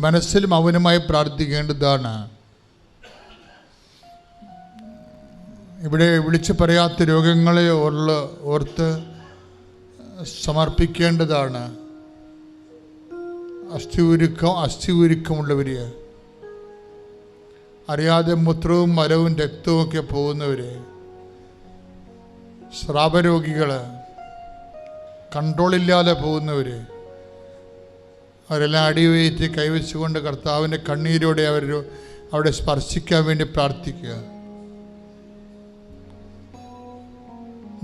മനസ്സിൽ മൗനമായി പ്രാർത്ഥിക്കേണ്ടതാണ്. ഇവിടെ വിളിച്ചു പറയാത്ത രോഗങ്ങളെ ഓർത്ത് സമർപ്പിക്കേണ്ടതാണ്. അസ്ഥിയുരുക്കമുള്ളവർ, അറിയാതെ മൂത്രവും മലവും രക്തവും ഒക്കെ പോകുന്നവർ, സ്രാവരോഗികൾ, കൺട്രോളില്ലാതെ പോകുന്നവർ, അവരെല്ലാം അടിവയറ്റി കൈവച്ചുകൊണ്ട് കർത്താവിൻ്റെ കണ്ണീരോടെ അവിടെ സ്പർശിക്കാൻ വേണ്ടി പ്രാർത്ഥിക്കുക.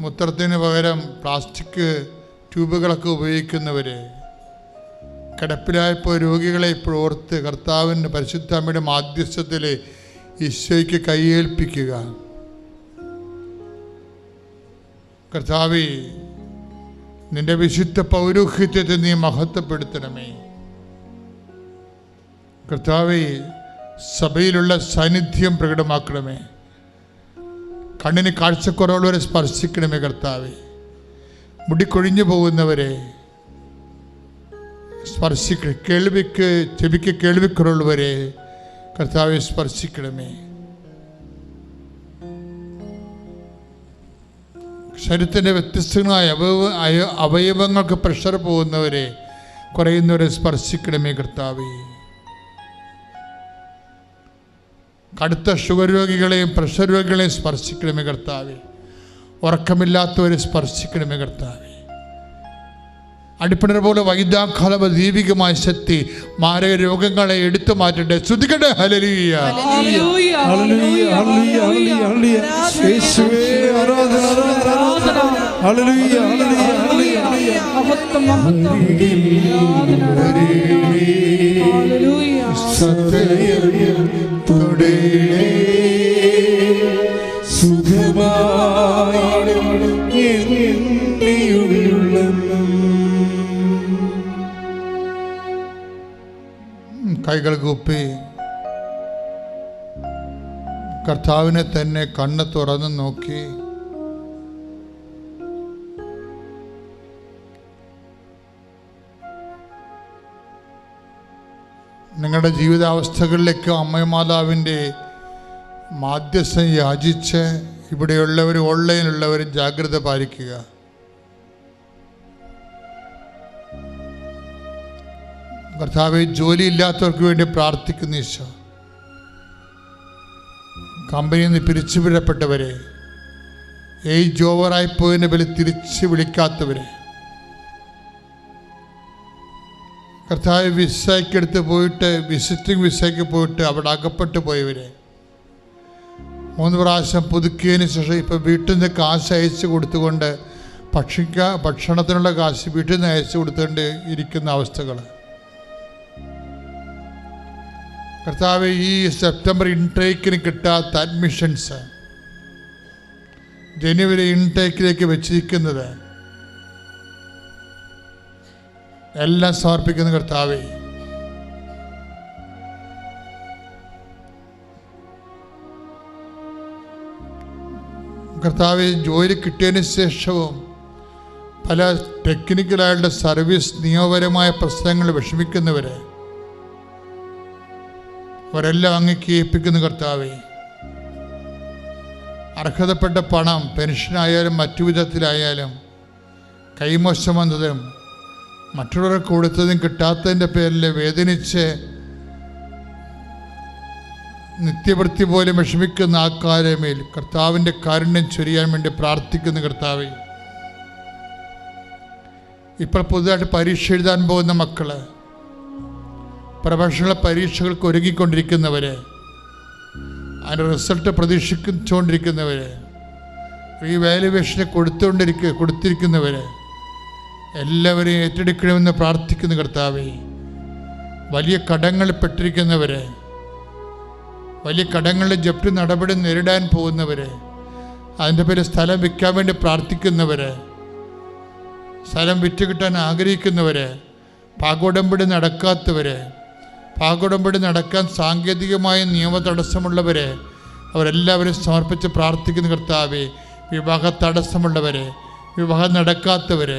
മൂത്രത്തിന് പകരം പ്ലാസ്റ്റിക് ട്യൂബുകളൊക്കെ ഉപയോഗിക്കുന്നവർ, കിടപ്പിലായപ്പോൾ രോഗികളെ ഇപ്പോൾ ഓർത്ത് കർത്താവിൻ്റെ പരിശുദ്ധാമ്മയുടെ മാധ്യസ്ഥത്തിൽ ഈശോയ്ക്ക് കൈയേൽപ്പിക്കുക. കർത്താവേ, നിന്റെ വിശുദ്ധ പൗരോഹിത്യത്തെ നീ മഹത്വപ്പെടുത്തണമേ. കർത്താവേ, സഭയിലുള്ള സാന്നിധ്യം പ്രകടമാക്കണമേ. കണ്ണിന് കാഴ്ചക്കുറവുള്ളവരെ സ്പർശിക്കണമേ കർത്താവേ. മുടിക്കൊഴിഞ്ഞു പോകുന്നവരെ സ്പർശിക്കണം. ചെവിക്ക് കേൾവിക്കുറവുള്ളവരെ കർത്താവെ സ്പർശിക്കണമേ. ശരീരത്തിൻ്റെ വ്യത്യസ്തങ്ങളായ അവയവങ്ങൾക്ക് പ്രഷർ പോകുന്നവരെ, കുറയുന്നവരെ സ്പർശിക്കണമേ കർത്താവേ. കടുത്ത ഷുഗർ രോഗികളെയും പ്രഷർ രോഗികളെയും സ്പർശിക്കണമേ കർത്താവേ. ഉറക്കമില്ലാത്തവരെ സ്പർശിക്കണമേ കർത്താവേ. അടിപ്പിണർ പോലെ വൈദ്യാഘാത ദൈവികമായ ശക്തി മാരക രോഗങ്ങളെ എടുത്തു മാറ്റട്ടെ. ശ്രുതിക്കട്ടെ ഹല്ലേലൂയ. കൈകൾ കൂപ്പി കർത്താവിനെ തന്നെ കണ്ണ് തുറന്ന് നോക്കി നിങ്ങളുടെ ജീവിതാവസ്ഥകളിലേക്ക് അമ്മമാതാവിൻ്റെ മാധ്യസ്ഥം യാചിച്ച് ഇവിടെയുള്ളവർ ഓൺലൈനിലുള്ളവർ ജാഗ്രത പാലിക്കുക. കർത്താവെ, ജോലിയില്ലാത്തവർക്ക് വേണ്ടി പ്രാർത്ഥിക്കുന്ന ഈശോ, കമ്പനിയിൽ നിന്ന് പിരിച്ചുവിടപ്പെട്ടവരെ, ഏജ് ഓവറായിപ്പോയതിൻ്റെ പേരിൽ തിരിച്ച് വിളിക്കാത്തവരെ, കർത്താവ് വിസയ്ക്കെടുത്ത് പോയിട്ട് വിസിറ്റിംഗ് വിസയ്ക്ക് പോയിട്ട് അവിടെ അകപ്പെട്ടു പോയവരെ, 3 പ്രാവശ്യം പുതുക്കിയതിന് ശേഷം ഇപ്പോൾ വീട്ടിൽ നിന്ന് കാശ് അയച്ചു കൊടുത്തുകൊണ്ട് ഭക്ഷണത്തിനുള്ള കാശ് വീട്ടിൽ നിന്ന് അയച്ചു കൊടുത്തുകൊണ്ട് ഇരിക്കുന്ന അവസ്ഥകൾ, കർത്താവ് ഈ സെപ്റ്റംബർ ഇൻടേക്കിന് കിട്ടാത്ത അഡ്മിഷൻസ്, ജനുവരി ഇൻടേക്കിലേക്ക് വെച്ചിരിക്കുന്നത് എല്ലാം സമർപ്പിക്കുന്ന കർത്താവേ. കർത്താവെ, ജോലി കിട്ടിയതിന് ശേഷവും പല ടെക്നിക്കലായിട്ടുള്ള സർവീസ് നിയമപരമായ പ്രശ്നങ്ങൾ വിഷമിക്കുന്നവരെ അവരെല്ലാം അങ്ങേക്ക് ഏൽപ്പിക്കുന്ന കർത്താവേ. അർഹതപ്പെട്ട പണം പെൻഷനായാലും മറ്റു വിധത്തിലായാലും കൈമോശം വന്നതും മറ്റുള്ളവർക്ക് കൊടുത്തതും കിട്ടാത്തതിൻ്റെ പേരിൽ വേദനിച്ച് നിത്യവൃത്തി പോലും വിഷമിക്കുന്ന ആൾക്കാരെ മേൽ കർത്താവിൻ്റെ കാരുണ്യം ചൊരിയാൻ വേണ്ടി പ്രാർത്ഥിക്കുന്ന കർത്താവേ. ഇപ്പോൾ പുതുതായിട്ട് പരീക്ഷ എഴുതാൻ പോകുന്ന മക്കൾ, പ്രൊഫഷണൽ പരീക്ഷകൾക്ക് ഒരുങ്ങിക്കൊണ്ടിരിക്കുന്നവർ, അതിൻ്റെ റിസൾട്ട് പ്രതീക്ഷിച്ചുകൊണ്ടിരിക്കുന്നവർ, റീവാലുവേഷന് കൊടുത്തിരിക്കുന്നവർ എല്ലാവരെയും ഏറ്റെടുക്കണമെന്ന് പ്രാർത്ഥിക്കുന്ന കർത്താവേ. വലിയ കടങ്ങളിൽ പെട്ടിരിക്കുന്നവർ, വലിയ കടങ്ങളുടെ ജപ്തി നടപടി നേരിടാൻ പോകുന്നവർ, അതിൻ്റെ പേര് സ്ഥലം വിൽക്കാൻ വേണ്ടി പ്രാർത്ഥിക്കുന്നവർ, സ്ഥലം വിറ്റ് കിട്ടാൻ ആഗ്രഹിക്കുന്നവർ, പാകോടമ്പടി നടക്കാത്തവർ, പാകോടമ്പടി നടക്കാൻ സാങ്കേതികമായ നിയമ തടസ്സമുള്ളവർ, അവരെല്ലാവരും സമർപ്പിച്ച് പ്രാർത്ഥിക്കുന്ന കർത്താവേ. വിവാഹ തടസ്സമുള്ളവർ, വിവാഹം നടക്കാത്തവർ,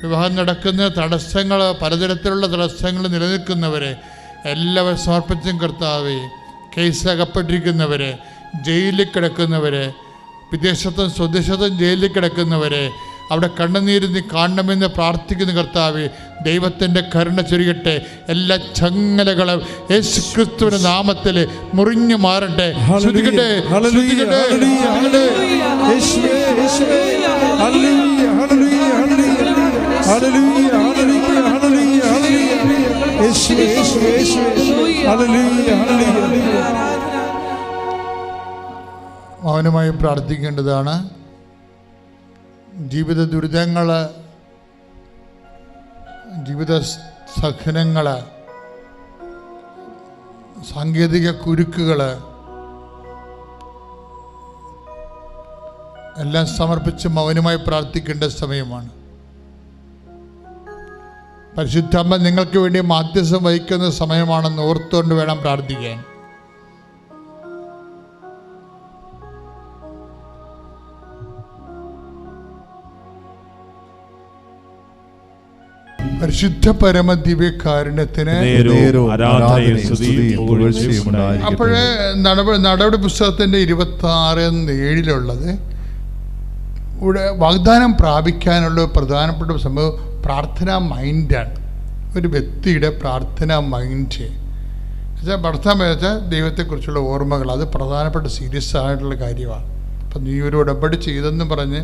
വിവാഹം നടക്കുന്ന തടസ്സങ്ങൾ, പലതരത്തിലുള്ള തടസ്സങ്ങൾ നിലനിൽക്കുന്നവരെ എല്ലാവരും സമർപ്പിച്ചും കർത്താവേ, കേസ് അകപ്പെട്ടിരിക്കുന്നവരെ, ജയിലിൽ കിടക്കുന്നവരെ, വിദേശത്തും സ്വദേശത്തും ജയിലിൽ കിടക്കുന്നവരെ അവിടെ കണ്ണുനീര് നീ കാണണമെന്ന് പ്രാർത്ഥിക്കുന്ന കർത്താവേ, ദൈവത്തിൻ്റെ കരുണ ചൊരിയട്ടെ. എല്ലാ ചങ്ങലകളും യേശുക്രിസ്തുവിന്റെ നാമത്തിൽ മുറിഞ്ഞു മാറട്ടെ. ശ്രദ്ധിക്കട്ടെ, ശ്രദ്ധിക്കട്ടെ. മൗനമായി പ്രാർത്ഥിക്കേണ്ടതാണ്. ജീവിത ദുരിതങ്ങൾ, ജീവിത സഹനങ്ങൾ, സാങ്കേതിക കുരുക്കുകൾ എല്ലാം സമർപ്പിച്ച് മൗനമായി പ്രാർത്ഥിക്കേണ്ട സമയമാണ്. പരിശുദ്ധാത്മ നിങ്ങൾക്ക് വേണ്ടി മാധ്യസ്ഥം വഹിക്കുന്ന സമയമാണെന്ന് ഓർത്തുകൊണ്ട് വേണം പ്രാർത്ഥിക്കാൻ. പരിശുദ്ധ പരമ ദിവ്യകാരുണ്യത്തിന് അപ്പോഴേ നടപടി പുസ്തകത്തിൻ്റെ 26:7 ഇവിടെ വാഗ്ദാനം പ്രാപിക്കാനുള്ള പ്രധാനപ്പെട്ട സംഭവം പ്രാർത്ഥനാ മൈൻഡാണ്. ഒരു വ്യക്തിയുടെ പ്രാർത്ഥനാ മൈൻഡ് പ്രാർത്ഥന വെച്ചാൽ ദൈവത്തെക്കുറിച്ചുള്ള ഓർമ്മകൾ, അത് പ്രധാനപ്പെട്ട സീരിയസ് ആയിട്ടുള്ള കാര്യമാണ്. അപ്പം നീ ഒരു ഉടമ്പടി ചെയ്തെന്ന് പറഞ്ഞ്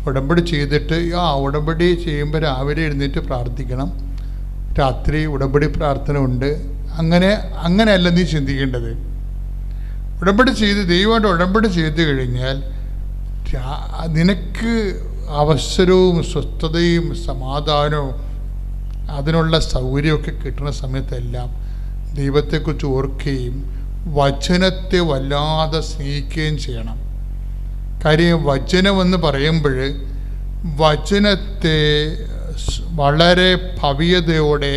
ഉടമ്പടി ചെയ്തിട്ട് ഉടമ്പടി ചെയ്യുമ്പോൾ രാവിലെ എഴുന്നേറ്റ് പ്രാർത്ഥിക്കണം, രാത്രി ഉടമ്പടി പ്രാർത്ഥന ഉണ്ട്. അങ്ങനെയല്ല നീ ചിന്തിക്കേണ്ടത്. ഉടമ്പടി ചെയ്ത് ദൈവമായിട്ട് ഉടമ്പടി ചെയ്ത് കഴിഞ്ഞാൽ നിനക്ക് അവസരവും സ്വസ്ഥതയും സമാധാനവും അതിനുള്ള സൗകര്യമൊക്കെ കിട്ടുന്ന സമയത്തെല്ലാം ദൈവത്തെക്കുറിച്ച് ഓർക്കുകയും വചനത്തെ വല്ലാതെ സ്നേഹിക്കുകയും ചെയ്യണം. കാര്യം വചനമെന്ന് പറയുമ്പോൾ വചനത്തെ വളരെ ഭവ്യതയോടെ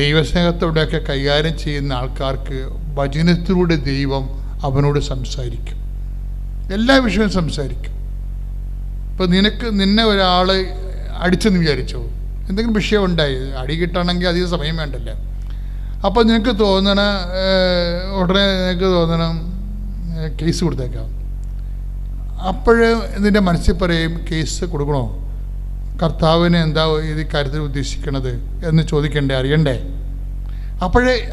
ദൈവസ്നേഹത്തോടെയൊക്കെ കൈകാര്യം ചെയ്യുന്ന ആൾക്കാർക്ക് വചനത്തിലൂടെ ദൈവം അവനോട് സംസാരിക്കും, എല്ലാ വിഷയവും സംസാരിക്കും. ഇപ്പോൾ നിന്നെ ഒരാൾ അടിച്ചെന്ന് വിചാരിച്ചോ, എന്തെങ്കിലും വിഷയം ഉണ്ടായി, അടി കിട്ടണമെങ്കിൽ അധികം സമയം വേണ്ടല്ലോ. അപ്പോൾ നിനക്ക് ഉടനെ നിനക്ക് തോന്നണം കേസ് കൊടുത്തേക്കാം. അപ്പോഴ് നിൻ്റെ മനസ്സിൽ പറയും കേസ് കൊടുക്കണോ, കർത്താവിന് എന്താ ഇത് കാര്യത്തിൽ ഉദ്ദേശിക്കണത് എന്ന് ചോദിക്കണ്ടേ, അറിയണ്ടേ.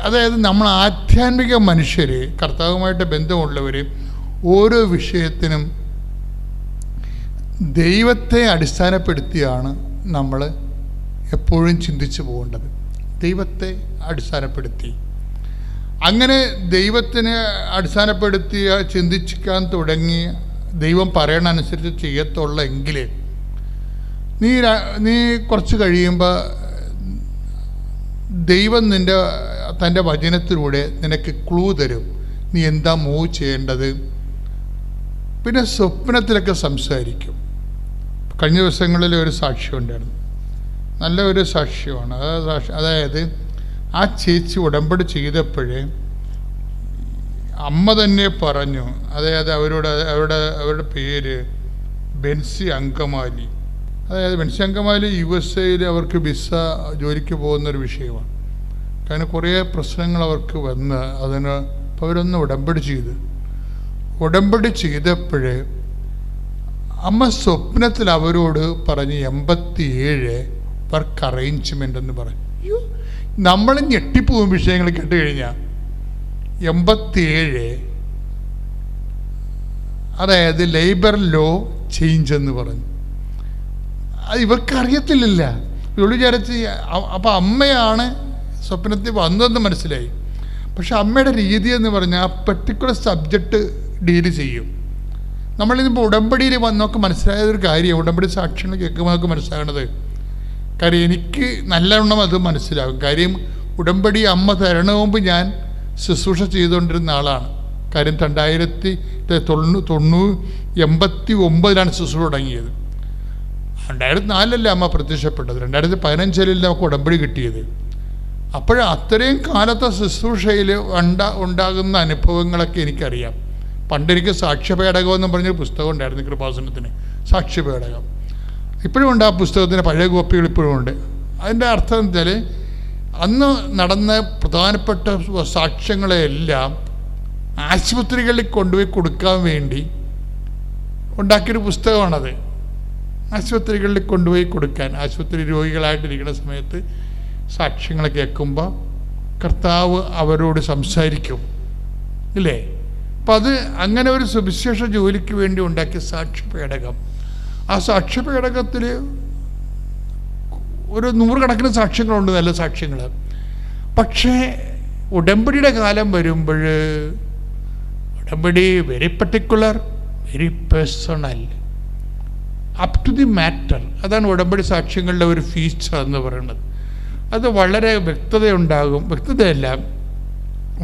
അതായത് നമ്മൾ ആധ്യാത്മിക മനുഷ്യർ, കർത്താവുമായിട്ട് ബന്ധമുള്ളവർ ഓരോ വിഷയത്തിനും ദൈവത്തെ അടിസ്ഥാനപ്പെടുത്തിയാണ് നമ്മൾ എപ്പോഴും ചിന്തിച്ചു പോകേണ്ടത്. ദൈവത്തെ അടിസ്ഥാനപ്പെടുത്തി, അങ്ങനെ ദൈവത്തിനെ അടിസ്ഥാനപ്പെടുത്തി ചിന്തിക്കാൻ തുടങ്ങി ദൈവം പറയണനുസരിച്ച് ചെയ്യത്തുള്ളെങ്കിൽ നീ കുറച്ച് കഴിയുമ്പോൾ ദൈവം തൻ്റെ വചനത്തിലൂടെ നിനക്ക് ക്ലൂ തരും, നീ എന്താ മൂവ് ചെയ്യേണ്ടത്. പിന്നെ സ്വപ്നത്തിലൊക്കെ സംസാരിക്കും. കഴിഞ്ഞ ദിവസങ്ങളിൽ ഒരു സാക്ഷ്യം ഉണ്ടായിരുന്നു, നല്ല ഒരു സാക്ഷ്യമാണ്. അതായത് ആ ചേച്ചി ഉടമ്പടി ചെയ്തപ്പോഴേ അമ്മ തന്നെ പറഞ്ഞു, അതായത് അവരുടെ പേര് ബെൻസി അങ്കമാലി. അതായത് ബെൻസി അങ്കമാലി USA അവർക്ക് വിസ ജോലിക്ക് പോകുന്നൊരു വിഷയമാണ്. കാരണം കുറേ പ്രശ്നങ്ങൾ അവർക്ക് വന്ന് അപ്പോൾ അവരൊന്ന് ഉടമ്പടി ചെയ്തപ്പോഴേ അമ്മ സ്വപ്നത്തിൽ അവരോട് പറഞ്ഞ് 87 വർക്ക് അറേഞ്ച്മെൻ്റ് എന്ന് പറഞ്ഞു. നമ്മൾ ഞെട്ടിപ്പോവും വിഷയങ്ങൾ കേട്ട് കഴിഞ്ഞാൽ. 87 അതായത് ലേബർ ലോ ചേഞ്ച് എന്ന് പറഞ്ഞു. അത് ഇവർക്കറിയത്തില്ല. ഇവള് വിചാരിച്ച് അപ്പം അമ്മയാണ് സ്വപ്നത്തിൽ വന്നതെന്ന് മനസ്സിലായി. പക്ഷെ അമ്മയുടെ രീതി എന്ന് പറഞ്ഞാൽ ആ പെർട്ടിക്കുലർ സബ്ജക്റ്റ് ഡീൽ ചെയ്യും. നമ്മളിതിപ്പോൾ ഉടമ്പടിയിൽ വന്നൊക്കെ മനസ്സിലായൊരു കാര്യം, ഉടമ്പടി സാക്ഷ്യങ്ങൾ കേൾക്കുമ്പോൾ നമുക്ക് മനസ്സിലാകണത്. കാര്യം എനിക്ക് നല്ലവണ്ണം അത് മനസ്സിലാകും. കാര്യം ഉടമ്പടി അമ്മ തരണ മുമ്പ് ഞാൻ ശുശ്രൂഷ ചെയ്തുകൊണ്ടിരുന്ന ആളാണ്. കാര്യം 1989 ശുശ്രൂഷ തുടങ്ങിയത്. 2004 അമ്മ പ്രത്യക്ഷപ്പെട്ടത്, 2015 നമുക്ക് ഉടമ്പടി കിട്ടിയത്. അത്രയും കാലത്തെ ശുശ്രൂഷയിൽ ഉണ്ടാകുന്ന അനുഭവങ്ങളൊക്കെ എനിക്കറിയാം. പണ്ടെനിക്ക് സാക്ഷ്യപേടകം എന്ന് പറഞ്ഞൊരു പുസ്തകം ഉണ്ടായിരുന്നു കൃപാസനത്തിന്, സാക്ഷ്യപേടകം. ഇപ്പോഴും ഉണ്ട്. ആ പുസ്തകത്തിൻ്റെ പഴയ കോപ്പികൾ ഇപ്പോഴും ഉണ്ട്. അതിൻ്റെ അർത്ഥം എന്ന് വെച്ചാൽ അന്ന് നടന്ന പ്രധാനപ്പെട്ട സാക്ഷ്യങ്ങളെല്ലാം ആശുപത്രികളിൽ കൊണ്ടുപോയി കൊടുക്കാൻ വേണ്ടി ഉണ്ടാക്കിയൊരു പുസ്തകമാണത്. ആശുപത്രികളിൽ കൊണ്ടുപോയി കൊടുക്കാൻ, ആശുപത്രി രോഗികളായിട്ടിരിക്കുന്ന സമയത്ത് സാക്ഷ്യങ്ങൾ കേൾക്കുമ്പോൾ കർത്താവ് അവരോട് സംസാരിക്കും, ഇല്ലേ? അപ്പം അത് അങ്ങനെ ഒരു സുവിശേഷ ജോലിക്ക് വേണ്ടി ഉണ്ടാക്കിയ സാക്ഷ്യപേടകം. ആ സാക്ഷ്യപേടകത്തിൽ ഒരു 100 കണക്കിന് സാക്ഷ്യങ്ങളുണ്ട്, നല്ല സാക്ഷ്യങ്ങൾ. പക്ഷേ ഉടമ്പടിയുടെ കാലം വരുമ്പോൾ ഉടമ്പടി very particular, very personal, up to the matter. അതാണ് ഉടമ്പടി സാക്ഷ്യങ്ങളുടെ ഒരു ഫീച്ചർ എന്ന് പറയുന്നത്. അത് വളരെ വ്യക്തതയുണ്ടാകും. വ്യക്തതയല്ല,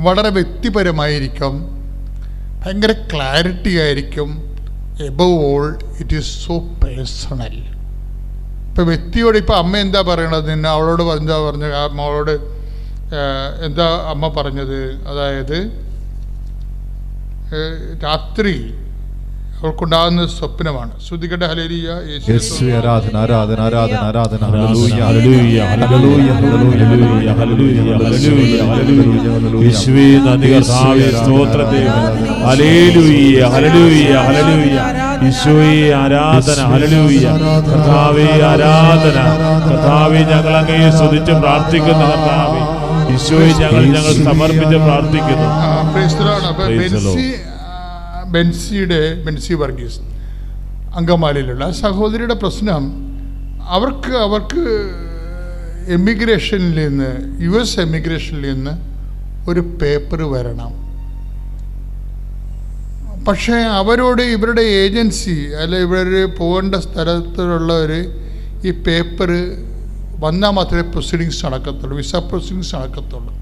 വളരെ വ്യക്തിപരമായിരിക്കും, ഭയങ്കര ക്ലാരിറ്റി ആയിരിക്കും. Above all it is so personal. ഇപ്പോൾ വ്യക്തിയോട് ഇപ്പോൾ അമ്മ എന്താ പറയണത്, നിന്നെ അവളോട് എന്താ പറഞ്ഞത്, ആ മോളോട് എന്താ അമ്മ പറഞ്ഞത്? അതായത് രാത്രി അവൾക്കുണ്ടാകുന്ന സ്വപ്നമാണ്. ശ്രുതികട്ടെ ഹല്ലേലൂയ, യേശുവേ ആരാധന ആരാധന ആരാധന ആരാധന, hallelujah hallelujah hallelujah hallelujah hallelujah hallelujah, യേശുവേ നന്ദി കർത്താവേ, സ്തോത്രം ദൈവമേ, ഹല്ലേലൂയ ഹല്ലേലൂയ ഹല്ലേലൂയ, യേശുവേ ആരാധന, ഹല്ലേലൂയ കർത്താവേ ആരാധന. കർത്താവേ ഞങ്ങൾ അങ്ങയെ സ്തുതിച്ച് പ്രാർത്ഥിക്കുന്നു. കർത്താവേ യേശുവേ ഞങ്ങൾ സമർപ്പിച്ച് പ്രാർത്ഥിക്കുന്നു. ബെൻസി വർഗീസ് അങ്കമാലിയിലുള്ള സഹോദരിയുടെ പ്രശ്നം, അവർക്ക് എമിഗ്രേഷനിൽ നിന്ന്, US എമിഗ്രേഷനിൽ നിന്ന് ഒരു പേപ്പർ വരണം. പക്ഷേ അവരോട് ഇവരുടെ ഏജൻസി അല്ല ഇവർ പോകേണ്ട സ്ഥലത്തുള്ളവർ ഈ പേപ്പർ വന്നാൽ മാത്രമേ പ്രൊസീഡിങ്സ് നടക്കത്തുള്ളൂ, വിസ പ്രൊസീഡിങ്സ് നടക്കത്തുള്ളൂ.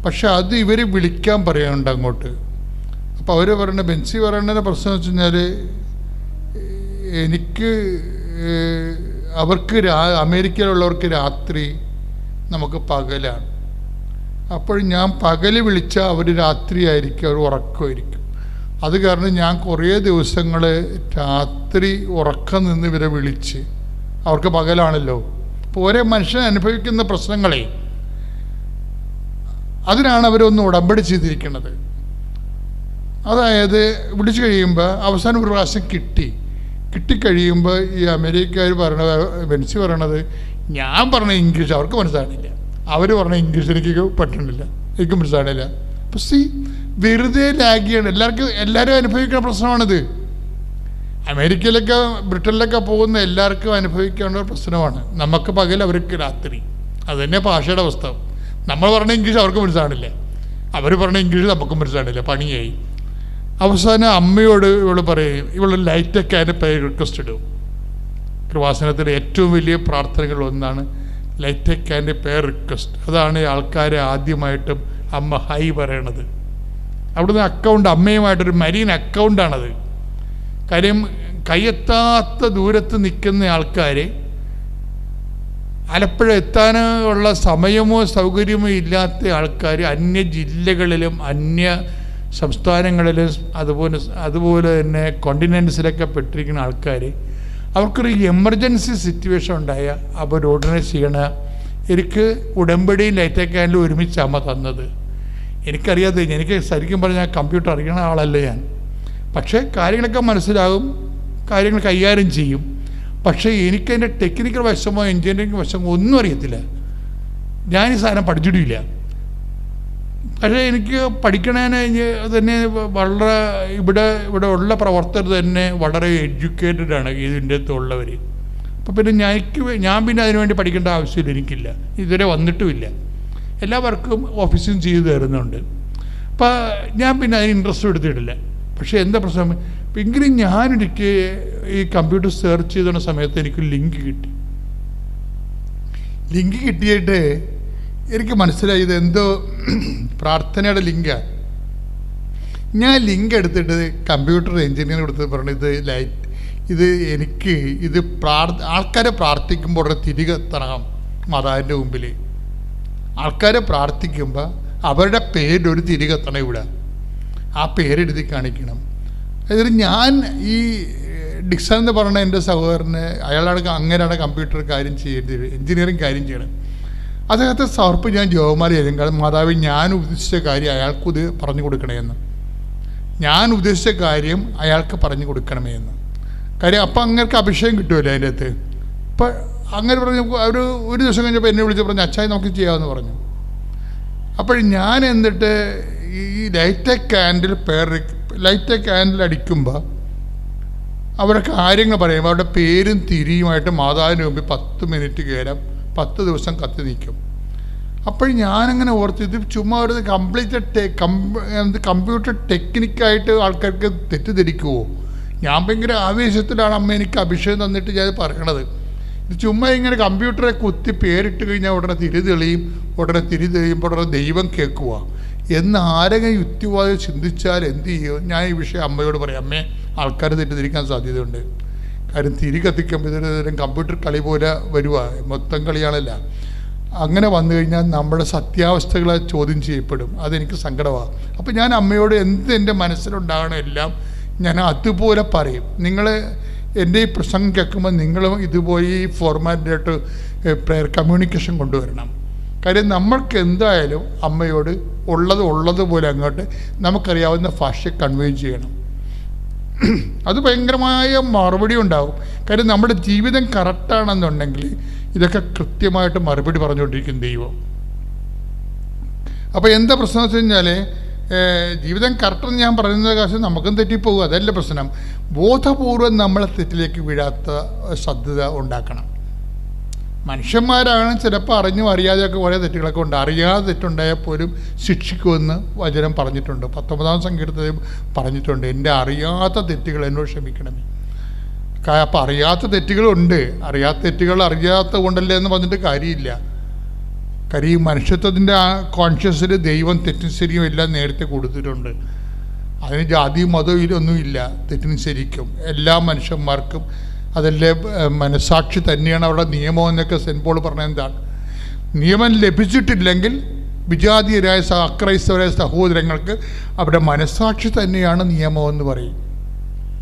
പക്ഷെ അത് ഇവർ വിളിക്കാൻ പറയാനുണ്ട് അങ്ങോട്ട്. അപ്പോൾ അവർ പറയുന്ന, ബെൻസി പറയുന്നതിൻ്റെ പ്രശ്നം വെച്ച് കഴിഞ്ഞാൽ, അവർക്ക് അമേരിക്കയിലുള്ളവർക്ക് രാത്രി, നമുക്ക് പകലാണ്. അപ്പോൾ ഞാൻ പകൽ വിളിച്ചാൽ അവർ രാത്രി ആയിരിക്കും, അവർ ഉറക്കമായിരിക്കും. അത് കാരണം ഞാൻ കുറേ ദിവസങ്ങൾ രാത്രി ഉറക്കം നിന്ന് ഇവരെ വിളിച്ച്, അവർക്ക് പകലാണല്ലോ. അപ്പോൾ ഓരോ മനുഷ്യൻ അനുഭവിക്കുന്ന പ്രശ്നങ്ങളെ, അതിനാണ് അവരൊന്ന് ഉടമ്പടി ചെയ്തിരിക്കുന്നത്. അതായത് വിളിച്ചു കഴിയുമ്പോൾ അവസാനം ഒരു പ്രാവശ്യം കിട്ടിക്കഴിയുമ്പോൾ ഈ അമേരിക്കക്കാർ ബെൻസി പറയണത്, ഞാൻ പറഞ്ഞ ഇംഗ്ലീഷ് അവർക്ക് മനസ്സിലാണില്ല, അവർ പറഞ്ഞ ഇംഗ്ലീഷ് എനിക്ക് പറ്റണില്ല, എനിക്ക് മനസ്സിലാണില്ല. അപ്പം വെറുതെ ലാഗിയാണ്. എല്ലാവരും അനുഭവിക്കുന്ന പ്രശ്നമാണിത്. അമേരിക്കയിലൊക്കെ ബ്രിട്ടനിലൊക്കെ പോകുന്ന എല്ലാവർക്കും അനുഭവിക്കേണ്ട പ്രശ്നമാണ്. നമുക്ക് പകൽ, അവർക്ക് രാത്രി. അത് തന്നെ ഭാഷയുടെ അവസ്ഥ. നമ്മൾ പറഞ്ഞ ഇംഗ്ലീഷ് അവർക്ക് മനസ്സിലാണില്ല, അവർ പറഞ്ഞ ഇംഗ്ലീഷ് നമുക്കും മനസ്സിലാണില്ല, പണിയായി. അവസാനം അമ്മയോട് ഇവൾ പറയും, ഇവൾ ലൈറ്റൊക്കെ അതിൻ്റെ പേര് റിക്വസ്റ്റ് ഇടും. കൃപാസനത്തിൻ്റെ ഏറ്റവും വലിയ പ്രാർത്ഥനകൾ ഒന്നാണ് ലൈറ്റൊക്കെ അതിൻ്റെ പേര് റിക്വസ്റ്റ്. അതാണ് ആൾക്കാരെ ആദ്യമായിട്ടും അമ്മ ഹൈ പറയണത്. അവിടുന്ന് അക്കൗണ്ട്, അമ്മയുമായിട്ടൊരു മരീൻ അക്കൗണ്ടാണത്. കാര്യം കയ്യെത്താത്ത ദൂരത്ത് നിൽക്കുന്ന ആൾക്കാർ ആലപ്പുഴ എത്താനുള്ള സമയമോ സൗകര്യമോ ഇല്ലാത്ത ആൾക്കാർ അന്യ ജില്ലകളിലും അന്യ സംസ്ഥാനങ്ങളിലും അതുപോലെ തന്നെ കോണ്ടിനെൻസിലൊക്കെ പെട്ടിരിക്കുന്ന ആൾക്കാർ, അവർക്കൊരു എമർജൻസി സിറ്റുവേഷൻ ഉണ്ടായാൽ അവർ ഉടനെ ചെയ്യണ, എനിക്ക് ഉടമ്പടിയും ലൈറ്റൊക്കെ ഒരുമിച്ച് അമ്മ തന്നത്. എനിക്കറിയാതെ, എനിക്ക് ശരിക്കും പറഞ്ഞാൽ കമ്പ്യൂട്ടർ അറിയണ ആളല്ല ഞാൻ. പക്ഷേ കാര്യങ്ങളൊക്കെ മനസ്സിലാകും, കാര്യങ്ങൾ കൈകാര്യം ചെയ്യും. പക്ഷേ എനിക്കതിൻ്റെ ടെക്നിക്കൽ വശമോ എൻജിനീയറിംഗ് വശമോ ഒന്നും അറിയത്തില്ല. ഞാൻ ഈ സാധനം പഠിച്ചിട്ടില്ല. പക്ഷേ എനിക്ക് പഠിക്കണേന് തന്നെ വളരെ ഇവിടെ ഉള്ള പ്രവർത്തകർ തന്നെ വളരെ എഡ്യൂക്കേറ്റഡ് ആണ് ഇതിൻ്റെ അകത്തുള്ളവർ. അപ്പോൾ പിന്നെ ഞാൻ പിന്നെ അതിനുവേണ്ടി പഠിക്കേണ്ട ആവശ്യമില്ല, എനിക്കില്ല, ഇതുവരെ വന്നിട്ടുമില്ല. എല്ലാ വർക്കും ഓഫീസിൽ നിന്ന് ചെയ്തു തരുന്നുണ്ട്. അപ്പോൾ ഞാൻ പിന്നെ അതിന് ഇൻട്രസ്റ്റ് എടുത്തിട്ടില്ല. പക്ഷേ എന്താ പ്രശ്നം, എങ്കിലും ഞാനെനിക്ക് ഈ കമ്പ്യൂട്ടർ സെർച്ച് ചെയ്തുന്ന സമയത്ത് എനിക്ക് ലിങ്ക് കിട്ടിയിട്ട് എനിക്ക് മനസ്സിലായി ഇതെന്തോ പ്രാർത്ഥനയുടെ ലിങ്കാണ്. ഞാൻ ലിങ്ക് എടുത്തിട്ട് കമ്പ്യൂട്ടർ എഞ്ചിനീയർ എടുത്ത് പറഞ്ഞു, ഇത് എനിക്ക് ആൾക്കാരെ പ്രാർത്ഥിക്കുമ്പോൾ ഉടനെ തിരികെ എത്തണം മാതാവിൻ്റെ മുമ്പിൽ. ആൾക്കാരെ പ്രാർത്ഥിക്കുമ്പോൾ അവരുടെ പേരൊരു തിരികെ എത്തണം ഇവിടെ, ആ പേരെഴുതി കാണിക്കണം. അതായത് ഞാൻ ഈ ഡിക്സൺ എന്ന് പറയുന്ന എൻ്റെ സഹോദരന് അങ്ങനെയാണ് കമ്പ്യൂട്ടർ കാര്യം ചെയ്യേണ്ടത്, എൻജിനീയറിങ് കാര്യം ചെയ്യണം. അദ്ദേഹത്തെ സമർപ്പ് ഞാൻ ജോമാല ചെയ്യും. കാരണം മാതാവ് ഞാൻ ഉദ്ദേശിച്ച കാര്യം അയാൾക്ക് പറഞ്ഞു കൊടുക്കണമെന്ന്, ഞാൻ ഉദ്ദേശിച്ച കാര്യം അയാൾക്ക് പറഞ്ഞു കൊടുക്കണമേ എന്ന്. കാര്യം അപ്പം അങ്ങനെയൊക്കെ അഭിഷേകം കിട്ടുമല്ലോ അതിൻ്റെ അകത്ത്. ഇപ്പം അങ്ങനെ പറഞ്ഞു. ഒരു ദിവസം കഴിഞ്ഞപ്പോൾ എന്നെ വിളിച്ച് പറഞ്ഞു, അച്ചായി നമുക്ക് ചെയ്യാമെന്ന് പറഞ്ഞു. അപ്പോൾ ഞാൻ എന്നിട്ട് ഈ ലൈറ്റ് ക്യാൻഡിൽ അടിക്കുമ്പോൾ അവരുടെ കാര്യങ്ങൾ പറയുമ്പോൾ അവരുടെ പേരും തിരിയുമായിട്ട് മാതാവിന് മുമ്പിൽ 10 മിനിറ്റ് കയറാം, 10 ദിവസം കത്തി നിൽക്കും. അപ്പോൾ ഞാനങ്ങനെ ഓർത്ത് ഇത് ചുമ്മാ ഒരു കമ്പ്യൂട്ടർ ടെക്നിക്കായിട്ട് ആൾക്കാർക്ക് തെറ്റിദ്ധരിക്കുമോ? ഞാൻ ഭയങ്കര ആവേശത്തിലാണ് അമ്മ എനിക്ക് അഭിഷേകം തന്നിട്ട് ഞാൻ പറയണത്. ഇത് ചുമ്മാ ഇങ്ങനെ കമ്പ്യൂട്ടറെ കുത്തി പേരിട്ട് കഴിഞ്ഞാൽ ഉടനെ തിരി തെളിയുമ്പോൾ ഉടനെ ദൈവം കേൾക്കുക എന്ന് ആരെങ്കിലും യുക്തിവാദം ചിന്തിച്ചാൽ എന്ത് ചെയ്യും? ഞാൻ ഈ വിഷയം അമ്മയോട് പറയാം, അമ്മേ ആൾക്കാർ തെറ്റിദ്ധരിക്കാൻ സാധ്യതയുണ്ട്. കാര്യം തിരി കത്തിക്കുമ്പോൾ ഇതൊരു കമ്പ്യൂട്ടർ കളി പോലെ വരുക, മൊത്തം കളിയാണല്ല. അങ്ങനെ വന്നു കഴിഞ്ഞാൽ നമ്മുടെ സത്യാവസ്ഥകളെ ചോദ്യം ചെയ്യപ്പെടും. അതെനിക്ക് സങ്കടമാണ്. അപ്പോൾ ഞാൻ അമ്മയോട് എന്ത് എൻ്റെ മനസ്സിലുണ്ടാകണം എല്ലാം ഞാൻ അതുപോലെ പറയും. നിങ്ങൾ എൻ്റെ ഈ പ്രസംഗം കേൾക്കുമ്പോൾ നിങ്ങളും ഇതുപോലെ ഈ ഫോർമാറ്റിലായിട്ട് പ്രയർ കമ്മ്യൂണിക്കേഷൻ കൊണ്ടുവരണം. കാര്യം നമ്മൾക്ക് എന്തായാലും അമ്മയോട് ഉള്ളതുപോലെ അങ്ങോട്ട് നമുക്കറിയാവുന്ന ഭാഷ കൺവേ ചെയ്യണം. അത് ഭയങ്കരമായ മറുപടി ഉണ്ടാവും. കാര്യം നമ്മുടെ ജീവിതം കറക്റ്റാണെന്നുണ്ടെങ്കിൽ ഇതൊക്കെ കൃത്യമായിട്ട് മറുപടി പറഞ്ഞുകൊണ്ടിരിക്കും ദൈവം. അപ്പോൾ എന്താ പ്രശ്നം വെച്ച് കഴിഞ്ഞാൽ ജീവിതം കറക്റ്റെന്ന് ഞാൻ പറയുന്നത് കാശ് നമുക്കും തെറ്റിപ്പോകും, അതല്ല പ്രശ്നം. ബോധപൂർവം നമ്മളെ തെറ്റിലേക്ക് വീഴാത്ത ശ്രദ്ധ ഉണ്ടാക്കണം. മനുഷ്യന്മാരാണ് ചിലപ്പോൾ അറിഞ്ഞും അറിയാതെയൊക്കെ കുറേ തെറ്റുകളൊക്കെ ഉണ്ട്. അറിയാതെ തെറ്റുണ്ടായാൽ പോലും ശിക്ഷിക്കുമെന്ന് വചനം പറഞ്ഞിട്ടുണ്ട്. 19-ാം സങ്കീർത്തനത്തിൽ പറഞ്ഞിട്ടുണ്ട്, എൻ്റെ അറിയാത്ത തെറ്റുകൾ എന്നോട് ക്ഷമിക്കണമേ. അപ്പോൾ അറിയാത്ത തെറ്റുകളുണ്ട്. അറിയാത്ത കൊണ്ടല്ലേ എന്ന് പറഞ്ഞിട്ട് കാര്യമില്ല. കാര്യം ഈ മനുഷ്യത്വത്തിൻ്റെ ആ കോൺഷ്യസിൽ ദൈവം തെറ്റും ശരിയും എല്ലാം നേരത്തെ കൊടുത്തിട്ടുണ്ട്. അതിന് ജാതിയും മതവും ഇതൊന്നുമില്ല. തെറ്റിനും ശരിക്കും എല്ലാ മനുഷ്യന്മാർക്കും അതല്ലേ മനസ്സാക്ഷി തന്നെയാണ് അവരുടെ നിയമം എന്നൊക്കെ സെൻറ്റ് പോൾ പറഞ്ഞ എന്താണ്? നിയമം ലഭിച്ചിട്ടില്ലെങ്കിൽ വിജാതീയരായ അക്രൈസ്തവരായ സഹോദരങ്ങൾക്ക് അവരുടെ മനസ്സാക്ഷി തന്നെയാണ് നിയമമെന്ന് പറയും.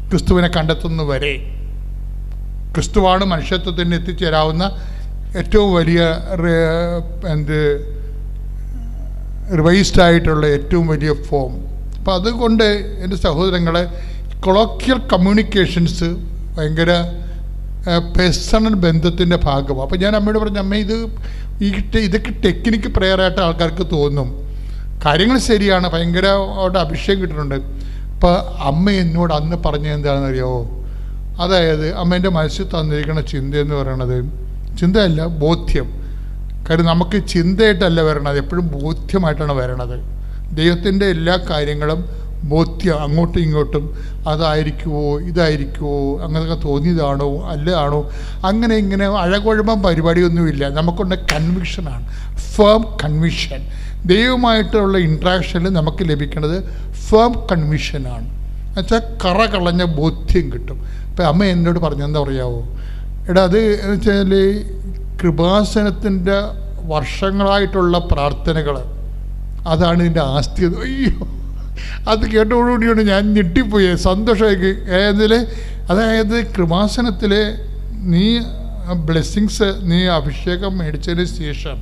ക്രിസ്തുവിനെ കണ്ടെത്തുന്നവരെ ക്രിസ്തുവാണ് മനുഷ്യത്വത്തിന് എത്തിച്ചേരാവുന്ന ഏറ്റവും വലിയ റിവൈസ്ഡ് ആയിട്ടുള്ള ഏറ്റവും വലിയ ഫോം. അപ്പം അതുകൊണ്ട് എൻ്റെ സഹോദരങ്ങളെ കൊളോക്കിയൽ കമ്മ്യൂണിക്കേഷൻസ് ഭയങ്കര പേഴ്സണൽ ബന്ധത്തിൻ്റെ ഭാഗമാണ്. അപ്പോൾ ഞാൻ അമ്മയോട് പറഞ്ഞു, അമ്മ ഇതൊക്കെ ടെക്നിക്ക് പ്രെയറായിട്ട് ആൾക്കാർക്ക് തോന്നും. കാര്യങ്ങൾ ശരിയാണ്, ഭയങ്കര അവിടെ അഭിഷേകം കിട്ടുന്നുണ്ട്. അപ്പോൾ അമ്മ എന്നോട് അന്ന് പറഞ്ഞത് എന്താണെന്ന് അറിയാമോ? അതായത് അമ്മേൻ്റെ മനസ്സിൽ തന്നിരിക്കുന്ന ചിന്തയെന്ന് പറയണത് ചിന്തയല്ല, ബോധ്യം. കാര്യം നമുക്ക് ചിന്തയായിട്ടല്ല വരണത്, എപ്പോഴും ബോധ്യമായിട്ടാണ് വരണത്. ദൈവത്തിൻ്റെ എല്ലാ കാര്യങ്ങളും ബോധ്യം, അങ്ങോട്ടും ഇങ്ങോട്ടും അതായിരിക്കുമോ ഇതായിരിക്കുമോ അങ്ങനെയൊക്കെ തോന്നിയതാണോ അല്ലാണോ അങ്ങനെ ഇങ്ങനെ അഴകുഴമ്പം പരിപാടിയൊന്നുമില്ല. നമുക്കുള്ള കൺവിക്ഷനാണ്, ഫേം കൺവിഷൻ. ദൈവമായിട്ടുള്ള ഇൻട്രാക്ഷനിൽ നമുക്ക് ലഭിക്കുന്നത് ഫേം കൺവിഷനാണ്. എന്നുവെച്ചാൽ കറ കളഞ്ഞ ബോധ്യം കിട്ടും. ഇപ്പം അമ്മ എന്നോട് പറഞ്ഞെന്താ പറയാവോ? എടാ അത് എന്ന് വെച്ചാൽ കൃപാസനത്തിൻ്റെ വർഷങ്ങളായിട്ടുള്ള പ്രാർത്ഥനകൾ അതാണ് ഇതിൻ്റെ ആസ്തി. അയ്യോ, അത് കേട്ടോടുകൂടിയാണ് ഞാൻ ഞെട്ടിപ്പോയി, സന്തോഷമായി. അതായത് കൃപാസനത്തിൽ നീ ബ്ലെസ്സിങ്സ്, നീ അഭിഷേകം മേടിച്ചതിന് ശേഷം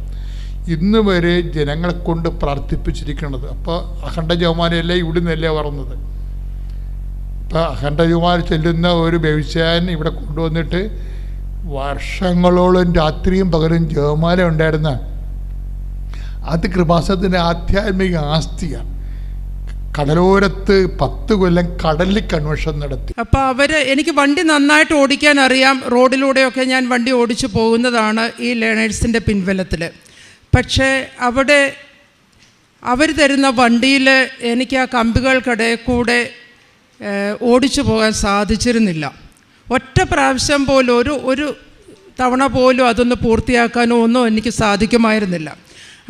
ഇന്ന് വരെ ജനങ്ങളെ കൊണ്ട് പ്രാർത്ഥിപ്പിച്ചിരിക്കുന്നത്. അപ്പോൾ അഖണ്ഡ ജപമാലയല്ല ഇവിടെ നിന്നല്ലേ പറഞ്ഞത്. ഇപ്പം അഖണ്ഡ ജപമാല ചെല്ലുന്ന ഒരു വ്യവസായൻ ഇവിടെ കൊണ്ടുവന്നിട്ട് വർഷങ്ങളോളം രാത്രിയും പകലും ജപമാല ഉണ്ടായിരുന്ന അത് കൃപാസനത്തിൻ്റെ ആധ്യാത്മിക ആസ്തിയാണ്. കടലോരത്ത് 10 കൊല്ലം കടലിൽ കൺവെൻഷൻ നടത്തി. അപ്പോൾ എനിക്ക് വണ്ടി നന്നായിട്ട് ഓടിക്കാൻ അറിയാം. റോഡിലൂടെയൊക്കെ ഞാൻ വണ്ടി ഓടിച്ചു പോകുന്നതാണ് ഈ ലേണേഴ്സിൻ്റെ പിൻബലത്തിൽ. പക്ഷേ അവിടെ അവർ തരുന്ന വണ്ടിയിൽ എനിക്ക് ആ കമ്പികൾക്കിടയിൽ കൂടെ ഓടിച്ചു പോകാൻ സാധിച്ചിരുന്നില്ല. ഒറ്റ പ്രാവശ്യം പോലും ഒരു തവണ പോലും അതൊന്ന് പൂർത്തിയാക്കാനോ ഒന്നും എനിക്ക് സാധിക്കുമായിരുന്നില്ല.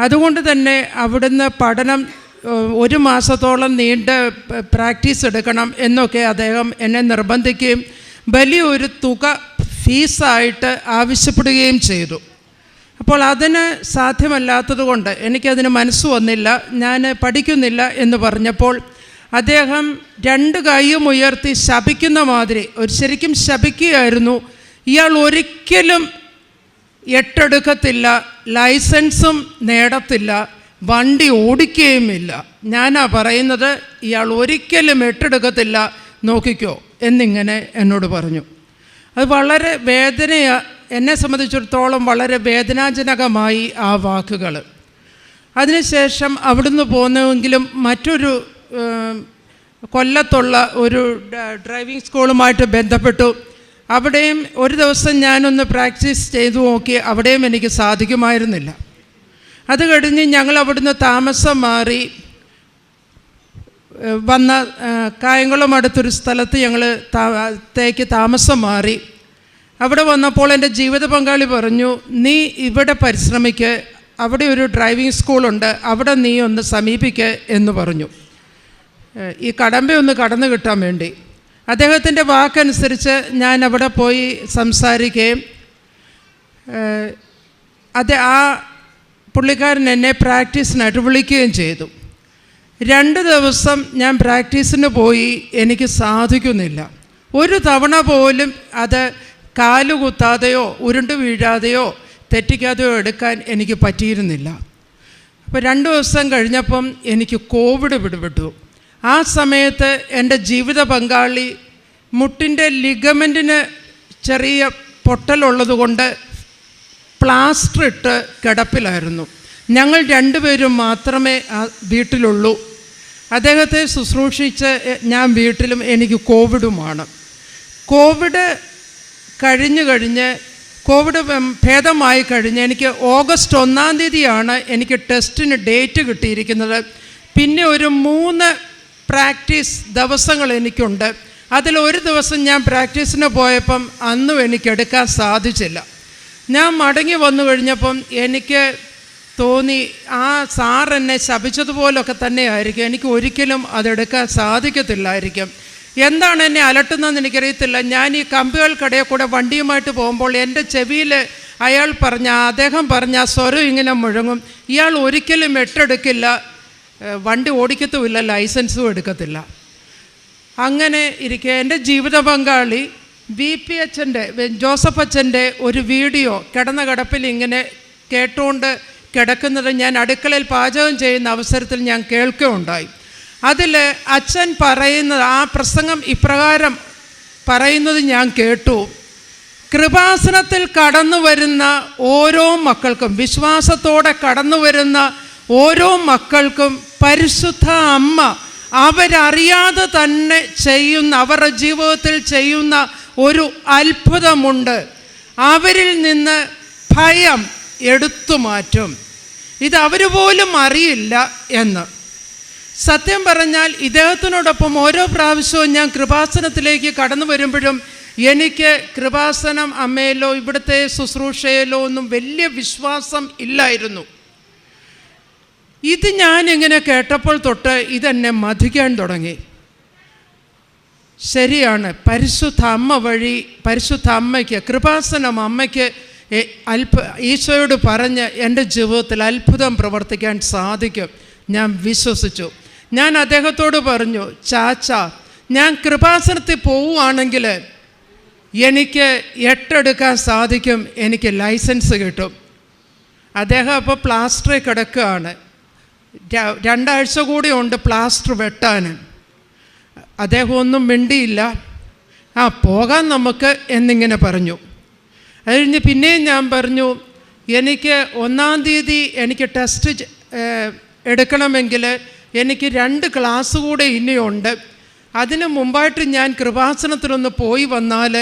അതുകൊണ്ട് തന്നെ അവിടുന്ന് പഠനം 1 മാസത്തോളം നീണ്ട പ്രാക്ടീസ് എടുക്കണം എന്നൊക്കെ അദ്ദേഹം എന്നെ നിർബന്ധിക്കുകയും വലിയൊരു തുക ഫീസായിട്ട് ആവശ്യപ്പെടുകയും ചെയ്തു. അപ്പോൾ അതിന് സാധ്യമല്ലാത്തത് കൊണ്ട് എനിക്കതിന് മനസ്സ് വന്നില്ല. ഞാൻ പഠിക്കുന്നില്ല എന്ന് പറഞ്ഞപ്പോൾ അദ്ദേഹം 2 കൈയും ഉയർത്തി ശപിക്കുന്ന മാതിരി ശരിക്കും ശപിക്കുകയായിരുന്നു. ഇയാൾ ഒരിക്കലും എട്ടെടുക്കത്തില്ല, ലൈസൻസും നേടത്തില്ല, വണ്ടി ഓടിക്കുകയുമില്ല. ഞാനാ പറയുന്നത്, ഇയാൾ ഒരിക്കലും എട്ടെടുക്കത്തില്ല, നോക്കിക്കോ എന്നിങ്ങനെ എന്നോട് പറഞ്ഞു. അത് വളരെ എന്നെ സംബന്ധിച്ചിടത്തോളം വളരെ വേദനാജനകമായി ആ വാക്കുകൾ. അതിനുശേഷം അവിടുന്ന് പോന്നെങ്കിലും മറ്റൊരു കൊല്ലത്തുള്ള ഒരു ഡ്രൈവിംഗ് സ്കൂളുമായിട്ട് ബന്ധപ്പെട്ടു. അവിടെയും ഒരു ദിവസം ഞാനൊന്ന് പ്രാക്ടീസ് ചെയ്തു നോക്കി. അവിടെയും എനിക്ക് സാധിക്കുമായിരുന്നില്ല. അത് കഴിഞ്ഞ് ഞങ്ങൾ അവിടുന്ന് താമസം മാറി വന്ന കായംകുളം അടുത്തൊരു സ്ഥലത്ത് ഞങ്ങൾ താമസം മാറി. അവിടെ വന്നപ്പോൾ എൻ്റെ ജീവിത പങ്കാളി പറഞ്ഞു, നീ ഇവിടെ പരിശ്രമിക്ക്, അവിടെ ഒരു ഡ്രൈവിംഗ് സ്കൂളുണ്ട്, അവിടെ നീ ഒന്ന് സമീപിക്ക് എന്ന് പറഞ്ഞു. ഈ കടമ്പയൊന്ന് കടന്നു കിട്ടാൻ വേണ്ടി അദ്ദേഹത്തിൻ്റെ വാക്കനുസരിച്ച് ഞാൻ അവിടെ പോയി സംസാരിക്കുകയും ആ പുള്ളിക്കാരൻ എന്നെ പ്രാക്ടീസിനായിട്ട് വിളിക്കുകയും ചെയ്തു. 2 ദിവസം ഞാൻ പ്രാക്ടീസിന് പോയി. എനിക്ക് സാധിക്കുന്നില്ല. ഒരു തവണ പോലും അത് കാലുകുത്താതെയോ ഉരുണ്ട് വീഴാതെയോ തെറ്റിക്കാതെയോ എടുക്കാൻ എനിക്ക് പറ്റിയിരുന്നില്ല. അപ്പോൾ 2 ദിവസം കഴിഞ്ഞപ്പം എനിക്ക് കോവിഡ് പിടിപെട്ടു. ആ സമയത്ത് എൻ്റെ ജീവിത പങ്കാളി മുട്ടിൻ്റെ ലിഗമെൻറ്റിന് ചെറിയ പൊട്ടലുള്ളത് കൊണ്ട് പ്ലാസ്റ്റർ ഇട്ട് കിടപ്പിലായിരുന്നു. ഞങ്ങൾ 2 പേരും മാത്രമേ വീട്ടിലുള്ളൂ. അദ്ദേഹത്തെ ശുശ്രൂഷിച്ച് ഞാൻ വീട്ടിലും, എനിക്ക് കോവിഡുമാണ്. കോവിഡ് കോവിഡ് ഭേദമായി കഴിഞ്ഞ് എനിക്ക് ഓഗസ്റ്റ് 1-ാം തീയതിയാണ് എനിക്ക് ടെസ്റ്റിന് ഡേറ്റ് കിട്ടിയിരിക്കുന്നത്. പിന്നെ ഒരു 3 പ്രാക്ടീസ് ദിവസങ്ങൾ എനിക്കുണ്ട്. അതിലൊരു ദിവസം ഞാൻ പ്രാക്ടീസിന് പോയപ്പം അന്നും എനിക്കെടുക്കാൻ സാധിച്ചില്ല. ഞാൻ മടങ്ങി വന്നു കഴിഞ്ഞപ്പം എനിക്ക് തോന്നി ആ സാർ എന്നെ ശപിച്ചതുപോലൊക്കെ തന്നെയായിരിക്കും, എനിക്ക് ഒരിക്കലും അതെടുക്കാൻ സാധിക്കത്തില്ലായിരിക്കും. എന്താണ് എന്നെ അലട്ടുന്നതെന്ന് എനിക്കറിയത്തില്ല. ഞാൻ ഈ കമ്പികൾക്കിടയിൽ കൂടെ വണ്ടിയുമായിട്ട് പോകുമ്പോൾ എൻ്റെ ചെവിയിൽ അദ്ദേഹം പറഞ്ഞ സ്വരം ഇങ്ങനെ മുഴങ്ങും, ഇയാൾ ഒരിക്കലും എട്ടെടുക്കില്ല, വണ്ടി ഓടിക്കത്തുമില്ല, ലൈസൻസും എടുക്കത്തില്ല. അങ്ങനെ ഇരിക്കെ എൻ്റെ ജീവിത പങ്കാളി ജോസഫ് അച്ഛൻ്റെ ഒരു വീഡിയോ കിടന്ന കിടപ്പിൽ ഇങ്ങനെ കേട്ടുകൊണ്ട് കിടക്കുന്നത് ഞാൻ അടുക്കളയിൽ പാചകം ചെയ്യുന്ന അവസരത്തിൽ ഞാൻ കേൾക്കുകയുണ്ടായി. അതിൽ അച്ഛൻ പറയുന്നത്, ആ പ്രസംഗം ഇപ്രകാരം പറയുന്നത് ഞാൻ കേട്ടു: കൃപാസനത്തിൽ കടന്നു വരുന്ന ഓരോ മക്കൾക്കും, വിശ്വാസത്തോടെ കടന്നു വരുന്ന ഓരോ മക്കൾക്കും പരിശുദ്ധ അമ്മ അവരറിയാതെ തന്നെ ചെയ്യുന്ന, അവരുടെ ജീവിതത്തിൽ ചെയ്യുന്ന ഒരു അത്ഭുതമുണ്ട്. അവരിൽ നിന്ന് ഭയം എടുത്തു മാറ്റും. ഇത് അവർ പോലും അറിയില്ല എന്ന്. സത്യം പറഞ്ഞാൽ ഇദ്ദേഹത്തിനോടൊപ്പം ഓരോ പ്രാവശ്യവും ഞാൻ കൃപാസനത്തിലേക്ക് കടന്നു വരുമ്പോഴും എനിക്ക് കൃപാസനം അമ്മയിലോ ഇവിടുത്തെ ശുശ്രൂഷയിലോ ഒന്നും വലിയ വിശ്വാസം ഇല്ലായിരുന്നു. ഇത് ഞാനിങ്ങനെ കേട്ടപ്പോൾ തൊട്ട് ഇതെന്നെ മഥിക്കാൻ തുടങ്ങി. ശരിയാണ്, പരിശുദ്ധ അമ്മ വഴി, പരിശുദ്ധ അമ്മയ്ക്ക്, കൃപാസനം അമ്മയ്ക്ക് ഈശോയോട് പറഞ്ഞ് എൻ്റെ ജീവിതത്തിൽ അത്ഭുതം പ്രവർത്തിക്കാൻ സാധിക്കും. ഞാൻ വിശ്വസിച്ചു. ഞാൻ അദ്ദേഹത്തോട് പറഞ്ഞു, ചാച്ചാ, ഞാൻ കൃപാസനത്തിൽ പോവുകയാണെങ്കിൽ എനിക്ക് എട്ടെടുക്കാൻ സാധിക്കും, എനിക്ക് ലൈസൻസ് കിട്ടും. അദ്ദേഹം അപ്പോൾ പ്ലാസ്റ്ററിൽ കിടക്കുകയാണ്. 2 ആഴ്ച കൂടി ഉണ്ട് പ്ലാസ്റ്റർ വെട്ടാൻ. അദ്ദേഹം ഒന്നും മിണ്ടിയില്ല. പോകാൻ നമുക്ക് എന്നിങ്ങനെ പറഞ്ഞു. അത് കഴിഞ്ഞ് പിന്നെയും ഞാൻ പറഞ്ഞു, എനിക്ക് 1-ാം തീയതി എനിക്ക് ടെസ്റ്റ് എടുക്കണമെങ്കിൽ എനിക്ക് 2 ക്ലാസ് കൂടെ ഇനിയുണ്ട്. അതിന് മുമ്പായിട്ട് ഞാൻ കൃപാസനത്തിലൊന്ന് പോയി വന്നാൽ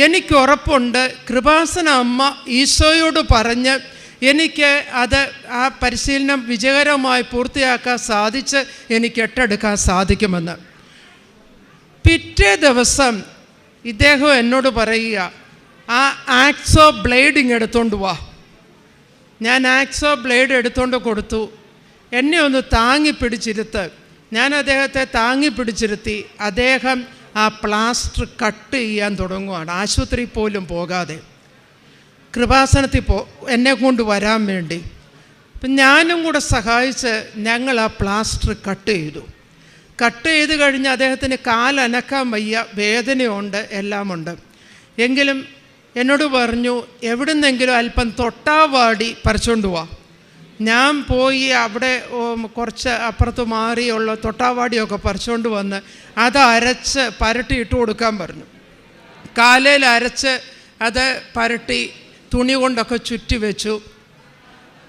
എനിക്ക് ഉറപ്പുണ്ട് കൃപാസന അമ്മ ഈശോയോട് പറഞ്ഞ് എനിക്ക് ആ പരിശീലനം വിജയകരമായി പൂർത്തിയാക്കാൻ സാധിച്ച് എനിക്ക് എട്ടെടുക്കാൻ സാധിക്കുമെന്ന്. പിറ്റേ ദിവസം ഇദ്ദേഹം എന്നോട് പറയുക, ആ ആക്സോ ബ്ലേഡ് എടുത്തുകൊണ്ട് വാ. ഞാൻ ആക്സോ ബ്ലേഡ് എടുത്തുകൊണ്ട് കൊടുത്തു. എന്നെ ഒന്ന് താങ്ങി പിടിച്ചിരുത്ത്. ഞാൻ അദ്ദേഹത്തെ താങ്ങി പിടിച്ചിരുത്തി. അദ്ദേഹം ആ പ്ലാസ്റ്റർ കട്ട് ചെയ്യാൻ തുടങ്ങുകയാണ്, ആശുപത്രിയിൽ പോലും പോകാതെ. കൃപാസനത്തിൽ എന്നെ കൊണ്ട് വരാൻ വേണ്ടി. അപ്പം ഞാനും കൂടെ സഹായിച്ച് ഞങ്ങൾ ആ പ്ലാസ്റ്റർ കട്ട് ചെയ്തു. കട്ട് ചെയ്ത് കഴിഞ്ഞ് അദ്ദേഹത്തിന് കാലനക്കാൻ വയ്യ, വേദനയുണ്ട്, എല്ലാമുണ്ട്. എങ്കിലും എന്നോട് പറഞ്ഞു, എവിടുന്നെങ്കിലും അല്പം തൊട്ടാവാടി പറിച്ചുകൊണ്ട് പോവാം. ഞാൻ പോയി അവിടെ കുറച്ച് അപ്പുറത്ത് മാറിയുള്ള തൊട്ടാവാടിയൊക്കെ പറിച്ചുകൊണ്ട് വന്ന് അത് അരച്ച് പരട്ടി ഇട്ട് കൊടുക്കാൻ പറഞ്ഞു. കാലയിൽ അരച്ച് അത് പരട്ടി തുണി കൊണ്ടൊക്കെ ചുറ്റി വെച്ചു.